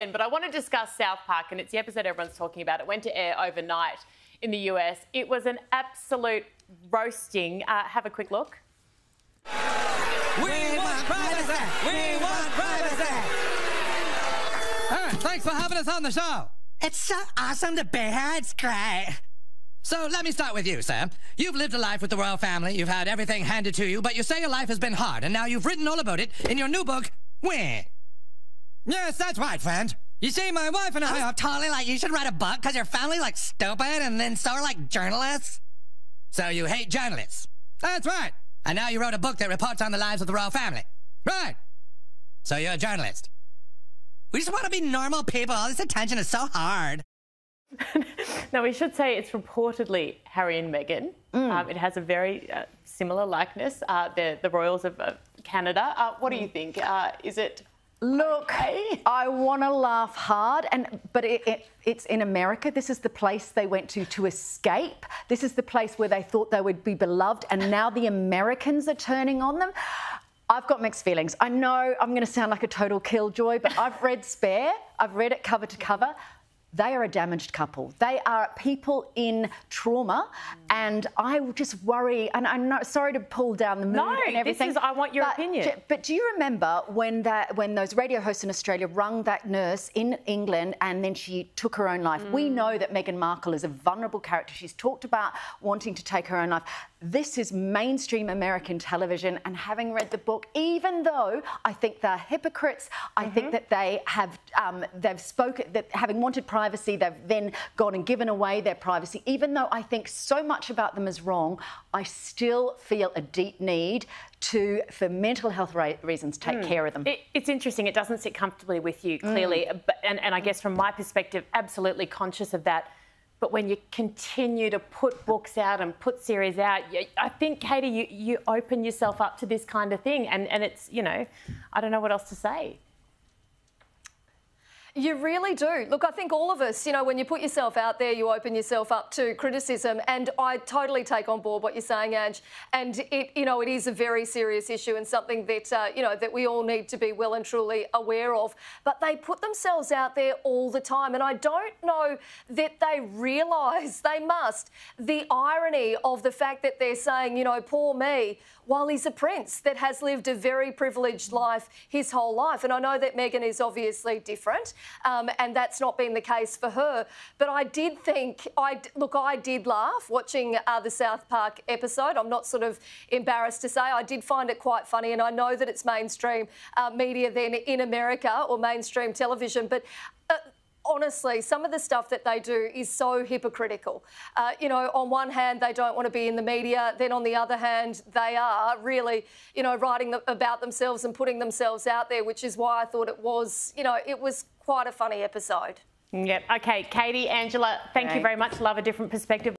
But I want to discuss South Park, and it's the episode everyone's talking about. It went to air overnight in the US. It was an absolute roasting. Have a quick look. We want privacy! We want privacy! Thanks for having us on the show. It's so awesome to be here. It's great. So let me start with you, Sam. You've lived a life with the royal family. You've had everything handed to you, but you say your life has been hard, and now you've written all about it in your new book, Where? Yes, that's right, friend. You see, my wife and I are totally like, you should write a book because your family's like stupid and then so are like journalists. So you hate journalists. That's right. And now you wrote a book that reports on the lives of the royal family. Right. So you're a journalist. We just want to be normal people. All this attention is so hard. Now, we should say it's reportedly Harry and Meghan. It has a very similar likeness. They're the royals of Canada. What do you think? Is it... Look, okay? I want to laugh hard, but it's in America. This is the place they went to escape. This is the place where they thought they would be beloved, and now the Americans are turning on them. I've got mixed feelings. I know I'm going to sound like a total killjoy, but I've read Spare. I've read it cover to cover. They are a damaged couple. They are people in trauma, and I just worry. And I'm not sorry to pull down the mood and everything. I want your opinion. But do you remember when those radio hosts in Australia rung that nurse in England, and then she took her own life? We know that Meghan Markle is a vulnerable character. She's talked about wanting to take her own life. This is mainstream American television, and having read the book, even though I think they're hypocrites, I think that they have they've spoken that having wanted privacy, they've then gone and given away their privacy. Even though I think so much about them is wrong, I still feel a deep need to, for mental health reasons, take care of them. It's interesting. It doesn't sit comfortably with you, clearly. And I guess from my perspective, absolutely conscious of that. But when you continue to put books out and put series out, I think, Katie, you open yourself up to this kind of thing. And it's, you know, I don't know what else to say. You really do. Look, I think all of us, you know, when you put yourself out there, you open yourself up to criticism. And I totally take on board what you're saying, Ange. And it, you know, it is a very serious issue and something that, you know, that we all need to be well and truly aware of. But they put themselves out there all the time. And I don't know that they realise, they must, the irony of the fact that they're saying, you know, poor me, while he's a prince that has lived a very privileged life his whole life. And I know that Meghan is obviously different. And that's not been the case for her. But I did think, I did laugh watching the South Park episode. I'm not sort of embarrassed to say. I did find it quite funny, and I know that it's mainstream media then in America, or mainstream television, but honestly, some of the stuff that they do is so hypocritical. You know, on one hand, they don't want to be in the media. Then on the other hand, they are really, you know, writing about themselves and putting themselves out there, which is why I thought it was, you know, it was quite a funny episode. Yep. Okay, Katie, Angela, thank you very much. Love a different perspective.